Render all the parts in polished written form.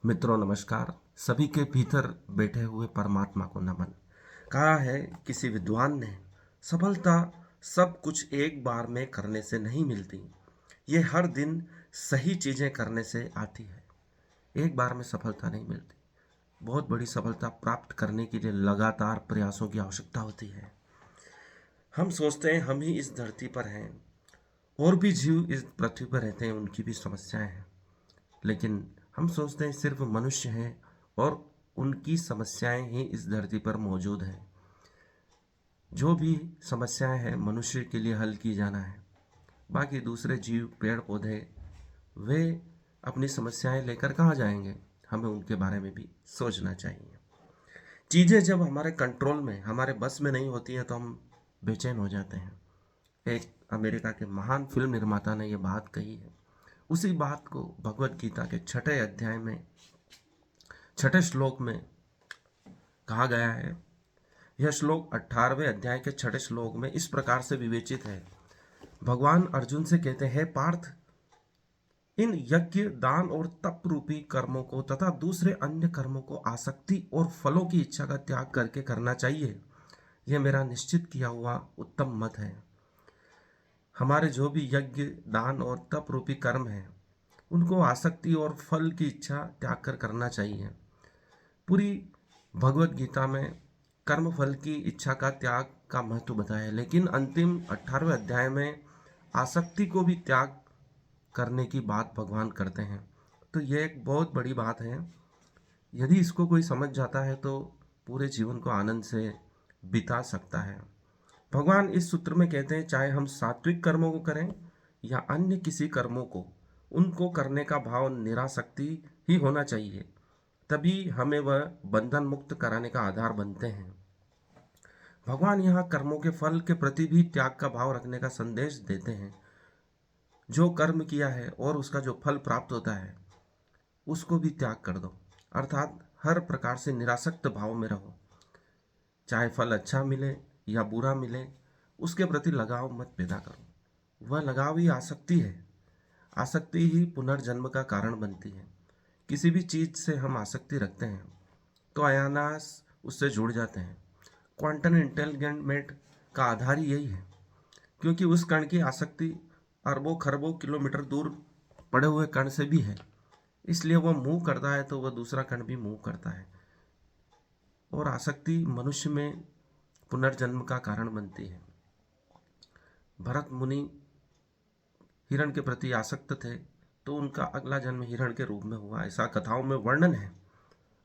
मित्रों नमस्कार। सभी के भीतर बैठे हुए परमात्मा को नमन। कहा है किसी विद्वान ने, सफलता सब कुछ एक बार में करने से नहीं मिलती, ये हर दिन सही चीजें करने से आती है। एक बार में सफलता नहीं मिलती, बहुत बड़ी सफलता प्राप्त करने के लिए लगातार प्रयासों की आवश्यकता होती है। हम सोचते हैं हम ही इस धरती पर हैं, और भी जीव इस पृथ्वी पर रहते हैं, उनकी भी समस्याएं हैं। लेकिन हम सोचते हैं सिर्फ मनुष्य हैं और उनकी समस्याएं ही इस धरती पर मौजूद हैं। जो भी समस्याएं हैं मनुष्य के लिए हल की जाना है। बाकी दूसरे जीव, पेड़ पौधे, वे अपनी समस्याएं लेकर कहाँ जाएंगे? हमें उनके बारे में भी सोचना चाहिए। चीज़ें जब हमारे कंट्रोल में, हमारे बस में नहीं होती हैं तो हम बेचैन हो जाते हैं। एक अमेरिका के महान फिल्म निर्माता ने यह बात कही है। उसी बात को भगवत गीता के 6ठे अध्याय में 6ठे श्लोक में कहा गया है। यह श्लोक 18वें अध्याय के 6ठे श्लोक में इस प्रकार से विवेचित है। भगवान अर्जुन से कहते हैं, पार्थ, इन यज्ञ, दान और तप रूपी कर्मों को तथा दूसरे अन्य कर्मों को आसक्ति और फलों की इच्छा का त्याग करके करना चाहिए। यह मेरा निश्चित किया हुआ उत्तम मत है। हमारे जो भी यज्ञ, दान और तप रूपी कर्म हैं, उनको आसक्ति और फल की इच्छा त्याग कर करना चाहिए। पूरी भगवत गीता में कर्म फल की इच्छा का त्याग का महत्व बताया है, लेकिन अंतिम 18वें अध्याय में आसक्ति को भी त्याग करने की बात भगवान करते हैं। तो यह एक बहुत बड़ी बात है। यदि इसको कोई समझ जाता है तो पूरे जीवन को आनंद से बिता सकता है। भगवान इस सूत्र में कहते हैं, चाहे हम सात्विक कर्मों को करें या अन्य किसी कर्मों को, उनको करने का भाव निरासक्ति ही होना चाहिए। तभी हमें वह बंधन मुक्त कराने का आधार बनते हैं। भगवान यहाँ कर्मों के फल के प्रति भी त्याग का भाव रखने का संदेश देते हैं। जो कर्म किया है और उसका जो फल प्राप्त होता है, उसको भी त्याग कर दो। अर्थात हर प्रकार से निरासक्त भाव में रहो। चाहे फल अच्छा मिले या बुरा मिले, उसके प्रति लगाव मत पैदा करो। वह लगाव ही आसक्ति है। आसक्ति ही पुनर्जन्म का कारण बनती है। किसी भी चीज से हम आसक्ति रखते हैं तो अनायास उससे जुड़ जाते हैं। क्वांटम इंटेलिगेंट का आधार ही यही है, क्योंकि उस कण की आसक्ति अरबों खरबों किलोमीटर दूर पड़े हुए कण से भी है। इसलिए वह मूव करता है तो वह दूसरा कण भी मूव करता है, और आसक्ति मनुष्य में पुनर्जन्म का कारण बनती है। भरत मुनि हिरण के प्रति आसक्त थे तो उनका अगला जन्म हिरण के रूप में हुआ, ऐसा कथाओं में वर्णन है।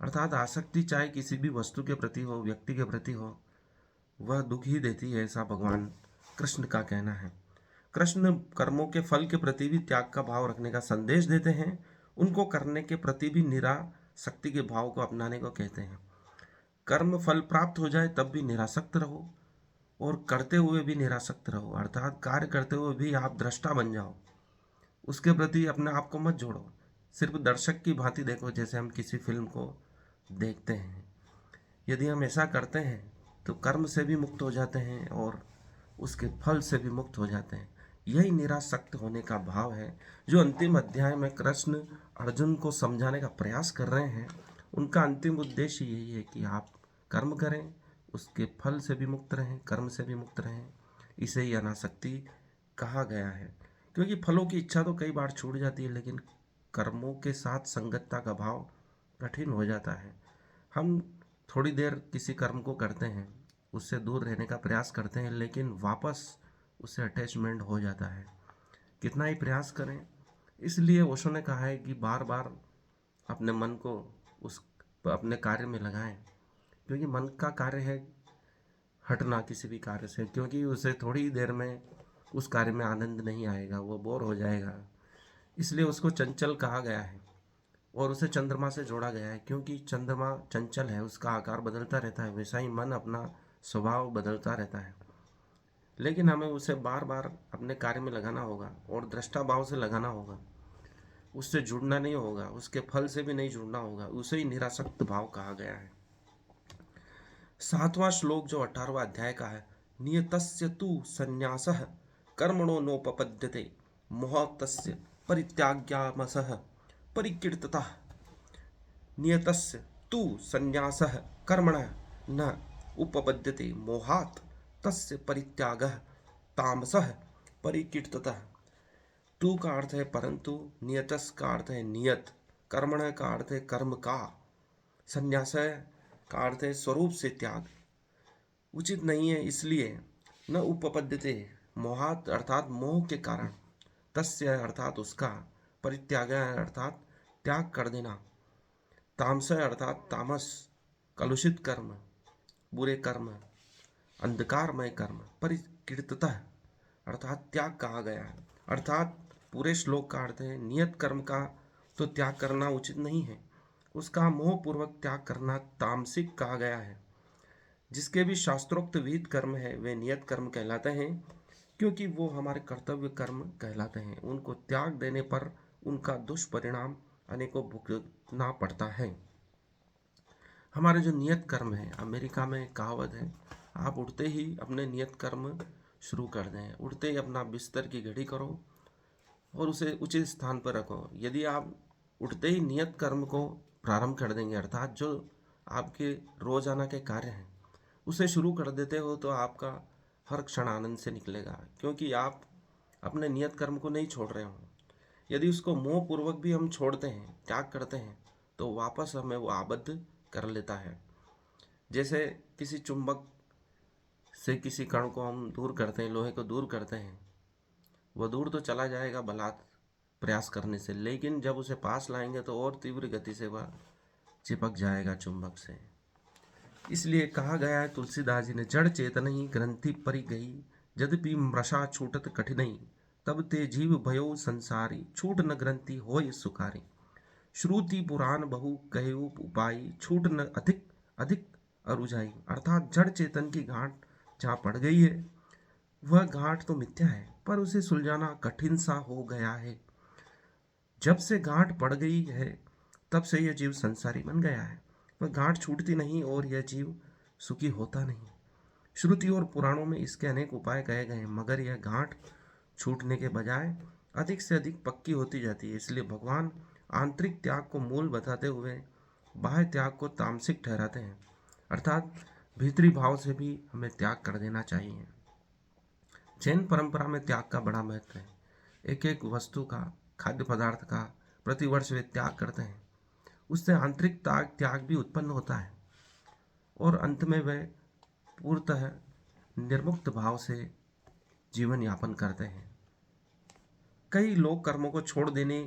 अर्थात आसक्ति चाहे किसी भी वस्तु के प्रति हो, व्यक्ति के प्रति हो, वह दुख ही देती है, ऐसा भगवान कृष्ण का कहना है। कृष्ण कर्मों के फल के प्रति भी त्याग का भाव रखने का संदेश देते हैं। उनको करने के प्रति भी निरासक्ति के भाव को अपनाने को कहते हैं। कर्म फल प्राप्त हो जाए तब भी निरासक्त रहो, और करते हुए भी निरासक्त रहो। अर्थात कार्य करते हुए भी आप दृष्टा बन जाओ, उसके प्रति अपने आप को मत जोड़ो। सिर्फ दर्शक की भांति देखो, जैसे हम किसी फिल्म को देखते हैं। यदि हम ऐसा करते हैं तो कर्म से भी मुक्त हो जाते हैं और उसके फल से भी मुक्त हो जाते हैं। यही निरासक्त होने का भाव है जो अंतिम अध्याय में कृष्ण अर्जुन को समझाने का प्रयास कर रहे हैं। उनका अंतिम उद्देश्य यही है कि आप कर्म करें, उसके फल से भी मुक्त रहें, कर्म से भी मुक्त रहें। इसे ही अनासक्ति कहा गया है, क्योंकि फलों की इच्छा तो कई बार छूट जाती है, लेकिन कर्मों के साथ संगतता का भाव कठिन हो जाता है। हम थोड़ी देर किसी कर्म को करते हैं, उससे दूर रहने का प्रयास करते हैं, लेकिन वापस उससे अटैचमेंट हो जाता है, कितना ही प्रयास करें। इसलिए ओशो ने कहा है कि बार बार अपने मन को उस अपने कार्य में लगाएं, क्योंकि मन का कार्य है हटना किसी भी कार्य से, क्योंकि उसे थोड़ी देर में उस कार्य में आनंद नहीं आएगा, वो बोर हो जाएगा। इसलिए उसको चंचल कहा गया है और उसे चंद्रमा से जोड़ा गया है, क्योंकि चंद्रमा चंचल है, उसका आकार बदलता रहता है। वैसा ही मन अपना स्वभाव बदलता रहता है, लेकिन हमें उसे बार बार अपने कार्य में लगाना होगा और दृष्टा भाव से लगाना होगा। उससे जुड़ना नहीं होगा, उसके फल से भी नहीं जुड़ना होगा। उसे ही निरासक्त भाव कहा गया है। 7वां श्लोक जो 18वां अध्याय का है, नियतस्य तु संन्यासः कर्मणो नोपपद्यते मोहतस्य परित्याग्यामसः परिकीर्ततः। नियतस्य तु संन्यासः कर्मणः न उपपद्यते मोहात् तस्य परित्यागः तामसः परिकीर्ततः। तू का अर्थ है परंतु, नियतस का अर्थ है नियत, कर्मण का अर्थ है कर्म का, संन्यास का अर्थ है स्वरूप से त्याग। उचित नहीं है इसलिए, न उपपद्यते मोहात अर्थात मोह के कारण, तस्य अर्थात उसका, परित्याग अर्थात त्याग कर देना, तामस अर्थात तामस कलुषित कर्म, बुरे कर्म, अंधकारमय कर्म, परिकीर्ततः अर्थात त्याग कहा गया है। अर्थात पूरे श्लोक का अर्थ है नियत कर्म का तो त्याग करना उचित नहीं है, उसका मोहपूर्वक त्याग करना तामसिक कहा गया है। जिसके भी शास्त्रोक्त विहित कर्म है वे नियत कर्म कहलाते हैं, क्योंकि वो हमारे कर्तव्य कर्म कहलाते हैं। उनको त्याग देने पर उनका दुष्परिणाम अनेकों भुगतना पड़ता है। हमारे जो नियत कर्म है, अमेरिका में कहावत है, आप उठते ही अपने नियत कर्म शुरू कर दें। उठते ही अपना बिस्तर की घड़ी करो और उसे उचित स्थान पर रखो। यदि आप उठते ही नियत कर्म को प्रारंभ कर देंगे, अर्थात जो आपके रोजाना के कार्य हैं उसे शुरू कर देते हो, तो आपका हर क्षण आनंद से निकलेगा, क्योंकि आप अपने नियत कर्म को नहीं छोड़ रहे हो। यदि उसको मोह पूर्वक भी हम छोड़ते हैं, त्याग करते हैं, तो वापस हमें वो आबद्ध कर लेता है। जैसे किसी चुंबक से किसी कण को हम दूर करते हैं, लोहे को दूर करते हैं, वह दूर तो चला जाएगा बलात् प्रयास करने से, लेकिन जब उसे पास लाएंगे तो और तीव्र गति से वह चिपक जाएगा चुंबक से। इसलिए कहा गया है तुलसीदास जी ने, जड़ चेतन ही ग्रंथि परि गई, यद्यपि मृषा छूटत कठिनई, तब ते जीव भयो संसारी, छूट न ग्रंथि होय सुखारी। श्रुति पुराण बहु कहु उपाई, छूट न अधिक अधिक अरुझाई। अर्थात जड़ चेतन की गांठ जहाँ पड़ गई है, वह गांठ तो मिथ्या है, पर उसे सुलझाना कठिन सा हो गया है। जब से गांठ पड़ गई है, तब से यह जीव संसारी बन गया है। वह गांठ छूटती नहीं और यह जीव सुखी होता नहीं। श्रुति और पुराणों में इसके अनेक उपाय कहे गए हैं, मगर यह गांठ छूटने के बजाय अधिक से अधिक पक्की होती जाती है। इसलिए भगवान आंतरिक त्याग को मूल बताते हुए बाह्य त्याग को तामसिक ठहराते हैं, अर्थात भीतरी भाव से भी हमें त्याग कर देना चाहिए। जैन परंपरा में त्याग का बड़ा महत्व है। एक एक वस्तु का, खाद्य पदार्थ का प्रतिवर्ष वे त्याग करते हैं। उससे आंतरिक त्याग भी उत्पन्न होता है और अंत में वे पूर्णतः निर्मुक्त भाव से जीवन यापन करते हैं। कई लोग कर्मों को छोड़ देने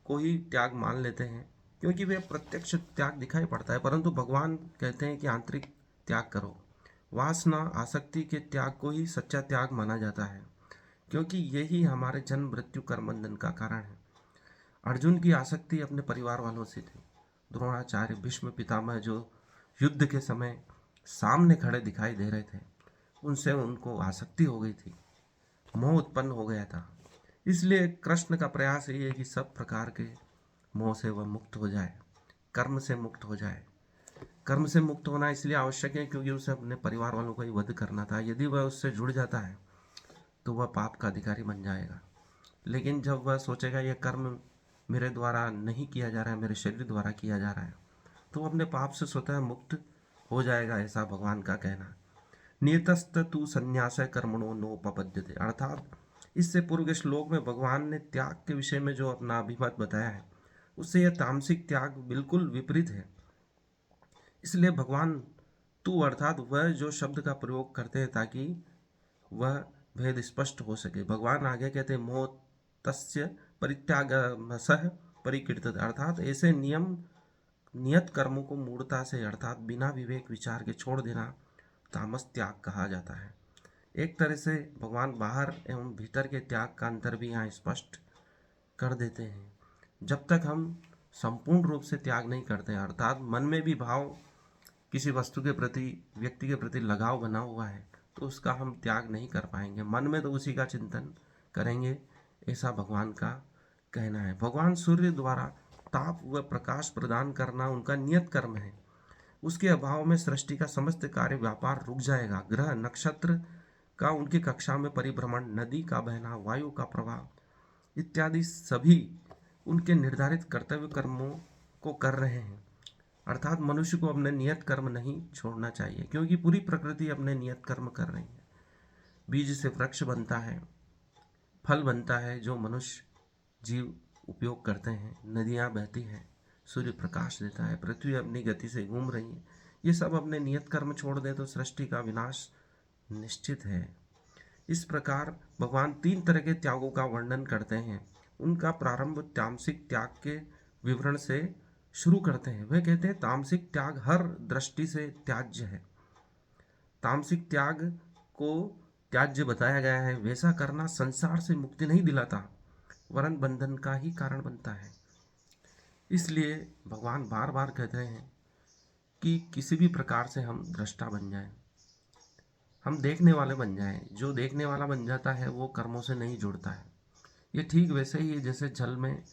को ही त्याग मान लेते हैं, क्योंकि वे प्रत्यक्ष त्याग दिखाई पड़ता है, परंतु भगवान कहते हैं कि आंतरिक त्याग करो। वासना आसक्ति के त्याग को ही सच्चा त्याग माना जाता है, क्योंकि यही हमारे जन्म मृत्यु कर्म बंधन का कारण है। अर्जुन की आसक्ति अपने परिवार वालों से थी। द्रोणाचार्य, भीष्म पितामह जो युद्ध के समय सामने खड़े दिखाई दे रहे थे, उनसे उनको आसक्ति हो गई थी, मोह उत्पन्न हो गया था। इसलिए कृष्ण का प्रयास ये है कि सब प्रकार के मोह से वह मुक्त हो जाए, कर्म से मुक्त हो जाए। कर्म से मुक्त होना इसलिए आवश्यक है क्योंकि उसे अपने परिवार वालों को ही वध करना था। यदि वह उससे जुड़ जाता है तो वह पाप का अधिकारी बन जाएगा। लेकिन जब वह सोचेगा यह कर्म मेरे द्वारा नहीं किया जा रहा है, मेरे शरीर द्वारा किया जा रहा है, तो वह अपने पाप से स्वतः मुक्त हो जाएगा, ऐसा भगवान का कहना। नियतस्त तु संन्यास कर्मणो नोपपद्यते। अर्थात इससे पूर्व के श्लोक में भगवान ने त्याग के विषय में जो अपना अभिमत बताया है, उससे यह तामसिक त्याग बिल्कुल विपरीत है। इसलिए भगवान तू अर्थात वह जो शब्द का प्रयोग करते हैं ताकि वह भेद स्पष्ट हो सके। भगवान आगे कहते हैं मोह तस्य परित्यागमसः परिकीर्तित। अर्थात ऐसे नियत कर्मों को मूढ़ता से अर्थात बिना विवेक विचार के छोड़ देना तामस त्याग कहा जाता है। एक तरह से भगवान बाहर एवं भीतर के त्याग का अंतर भी यहाँ स्पष्ट कर देते हैं। जब तक हम संपूर्ण रूप से त्याग नहीं करते, अर्थात मन में भी भाव किसी वस्तु के प्रति, व्यक्ति के प्रति लगाव बना हुआ है, तो उसका हम त्याग नहीं कर पाएंगे। मन में तो उसी का चिंतन करेंगे, ऐसा भगवान का कहना है। भगवान सूर्य द्वारा ताप व प्रकाश प्रदान करना उनका नियत कर्म है। उसके अभाव में सृष्टि का समस्त कार्य व्यापार रुक जाएगा। ग्रह नक्षत्र का उनकी कक्षा में परिभ्रमण, नदी का बहना, वायु का प्रवाह इत्यादि सभी उनके निर्धारित कर्तव्य कर्मों को कर रहे हैं। अर्थात मनुष्य को अपने नियत कर्म नहीं छोड़ना चाहिए, क्योंकि पूरी प्रकृति अपने नियत कर्म कर रही है। बीज से वृक्ष बनता है, फल बनता है जो मनुष्य जीव उपयोग करते हैं, नदियाँ बहती हैं, सूर्य प्रकाश देता है, पृथ्वी अपनी गति से घूम रही है। ये सब अपने नियत कर्म छोड़ दे तो सृष्टि का विनाश निश्चित है। इस प्रकार भगवान तीन तरह के त्यागों का वर्णन करते हैं। उनका प्रारंभ तामसिक त्याग के विवरण से शुरू करते हैं। वे कहते हैं तामसिक त्याग हर दृष्टि से त्याज्य है। तामसिक त्याग को त्याज्य बताया गया है। वैसा करना संसार से मुक्ति नहीं दिलाता, वरन बंधन का ही कारण बनता है। इसलिए भगवान बार बार कहते हैं कि किसी भी प्रकार से हम दृष्टा बन जाएं, हम देखने वाले बन जाएं। जो देखने वाला बन जाता है वो कर्मों से नहीं जुड़ता है। ये ठीक वैसे ही है जैसे जल में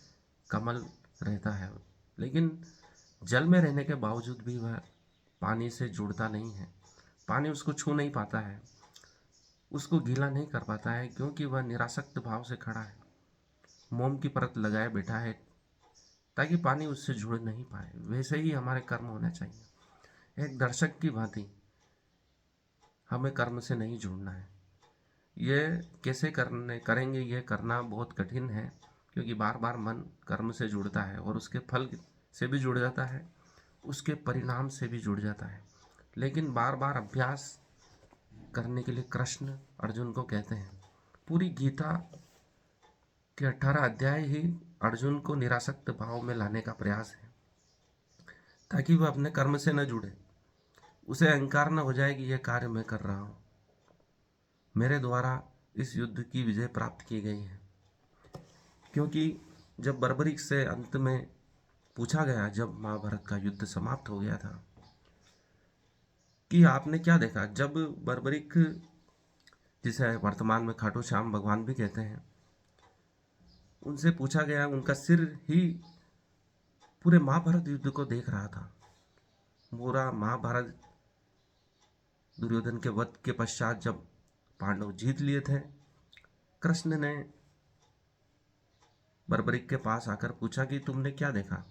कमल रहता है, लेकिन जल में रहने के बावजूद भी वह पानी से जुड़ता नहीं है। पानी उसको छू नहीं पाता है, उसको गीला नहीं कर पाता है, क्योंकि वह निरासक्त भाव से खड़ा है, मोम की परत लगाए बैठा है ताकि पानी उससे जुड़ नहीं पाए। वैसे ही हमारे कर्म होना चाहिए। एक दर्शक की भांति हमें कर्म से नहीं जुड़ना है। ये कैसे करेंगे, ये करना बहुत कठिन है, क्योंकि बार बार मन कर्म से जुड़ता है और उसके फल से भी जुड़ जाता है, उसके परिणाम से भी जुड़ जाता है। लेकिन बार बार अभ्यास करने के लिए कृष्ण अर्जुन को कहते हैं। पूरी गीता के 18 अध्याय ही अर्जुन को निरासक्त भाव में लाने का प्रयास है, ताकि वह अपने कर्म से न जुड़े, उसे अहंकार न हो जाए कि यह कार्य मैं कर रहा हूँ, मेरे द्वारा इस युद्ध की विजय प्राप्त की गई है। क्योंकि जब बर्बरीक से अंत में पूछा गया, जब महाभारत का युद्ध समाप्त हो गया था, कि आपने क्या देखा, जब बर्बरीक, जिसे वर्तमान में खाटू श्याम भगवान भी कहते हैं, उनसे पूछा गया, उनका सिर ही पूरे महाभारत युद्ध को देख रहा था। पूरा महाभारत दुर्योधन के वध के पश्चात जब पांडव जीत लिए थे, कृष्ण ने बर्बरीक के पास आकर पूछा कि तुमने क्या देखा।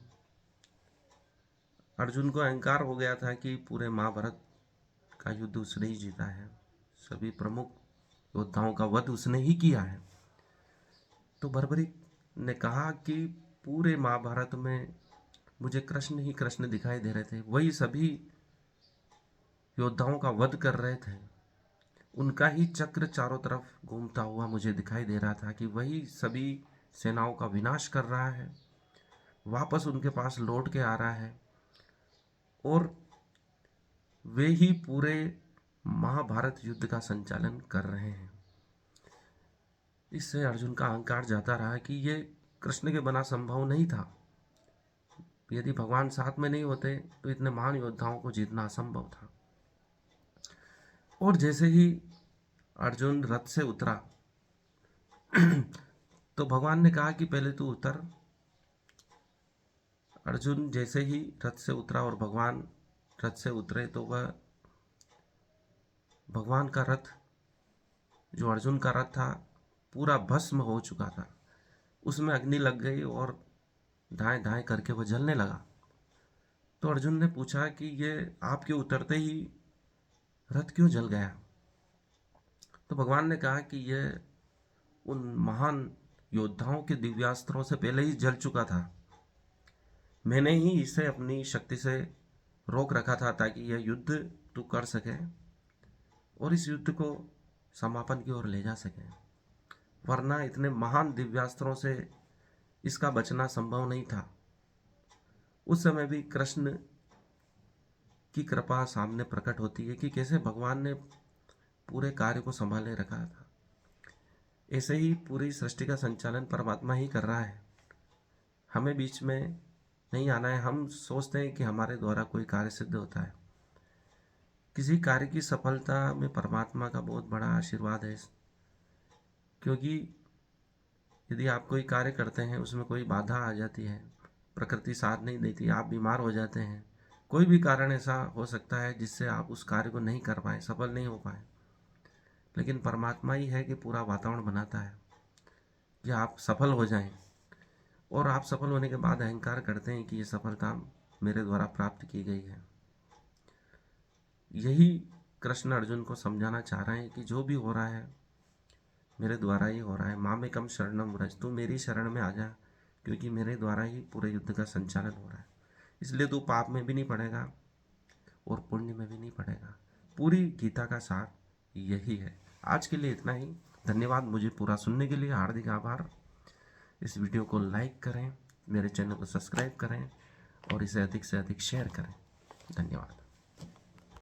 अर्जुन को अहंकार हो गया था कि पूरे महाभारत का युद्ध उसने ही जीता है, सभी प्रमुख योद्धाओं का वध उसने ही किया है। तो बर्बरीक ने कहा कि पूरे महाभारत में मुझे कृष्ण ही कृष्ण दिखाई दे रहे थे, वही सभी योद्धाओं का वध कर रहे थे, उनका ही चक्र चारों तरफ घूमता हुआ मुझे दिखाई दे रहा था कि वही सभी सेनाओं का विनाश कर रहा है, वापस उनके पास लौट के आ रहा है, और वे ही पूरे महाभारत युद्ध का संचालन कर रहे हैं। इससे अर्जुन का अहंकार जाता रहा कि ये कृष्ण के बिना संभव नहीं था। यदि भगवान साथ में नहीं होते तो इतने महान योद्धाओं को जीतना असंभव था। और जैसे ही अर्जुन रथ से उतरा तो भगवान ने कहा कि पहले तू उतर। अर्जुन जैसे ही रथ से उतरा और भगवान रथ से उतरे तो वह भगवान का रथ, जो अर्जुन का रथ था, पूरा भस्म हो चुका था। उसमें अग्नि लग गई और धाए धाए करके वह जलने लगा। तो अर्जुन ने पूछा कि ये आपके उतरते ही रथ क्यों जल गया। तो भगवान ने कहा कि यह उन महान योद्धाओं के दिव्यास्त्रों से पहले ही जल चुका था। मैंने ही इसे अपनी शक्ति से रोक रखा था ताकि यह युद्ध तू कर सके और इस युद्ध को समापन की ओर ले जा सके, वरना इतने महान दिव्यास्त्रों से इसका बचना संभव नहीं था। उस समय भी कृष्ण की कृपा सामने प्रकट होती है कि कैसे भगवान ने पूरे कार्य को संभाले रखा था। ऐसे ही पूरी सृष्टि का संचालन परमात्मा ही कर रहा है, हमें बीच में नहीं आना है। हम सोचते हैं कि हमारे द्वारा कोई कार्य सिद्ध होता है। किसी कार्य की सफलता में परमात्मा का बहुत बड़ा आशीर्वाद है, क्योंकि यदि आप कोई कार्य करते हैं, उसमें कोई बाधा आ जाती है, प्रकृति साथ नहीं देती, आप बीमार हो जाते हैं, कोई भी कारण ऐसा हो सकता है जिससे आप उस कार्य को नहीं कर पाए, सफल नहीं हो पाए, लेकिन परमात्मा ही है कि पूरा वातावरण बनाता है कि आप सफल हो जाएं। और आप सफल होने के बाद अहंकार करते हैं कि ये सफलता मेरे द्वारा प्राप्त की गई है। यही कृष्ण अर्जुन को समझाना चाह रहे हैं कि जो भी हो रहा है मेरे द्वारा ही हो रहा है। मामेकम शरणम व्रज, तू मेरी शरण में आ जा, क्योंकि मेरे द्वारा ही पूरे युद्ध का संचालन हो रहा है। इसलिए तू पाप में भी नहीं पड़ेगा और पुण्य में भी नहीं पड़ेगा। पूरी गीता का सार यही है। आज के लिए इतना ही। धन्यवाद मुझे पूरा सुनने के लिए, हार्दिक आभार। इस वीडियो को लाइक करें, मेरे चैनल को सब्सक्राइब करें और इसे अधिक से अधिक शेयर करें। धन्यवाद।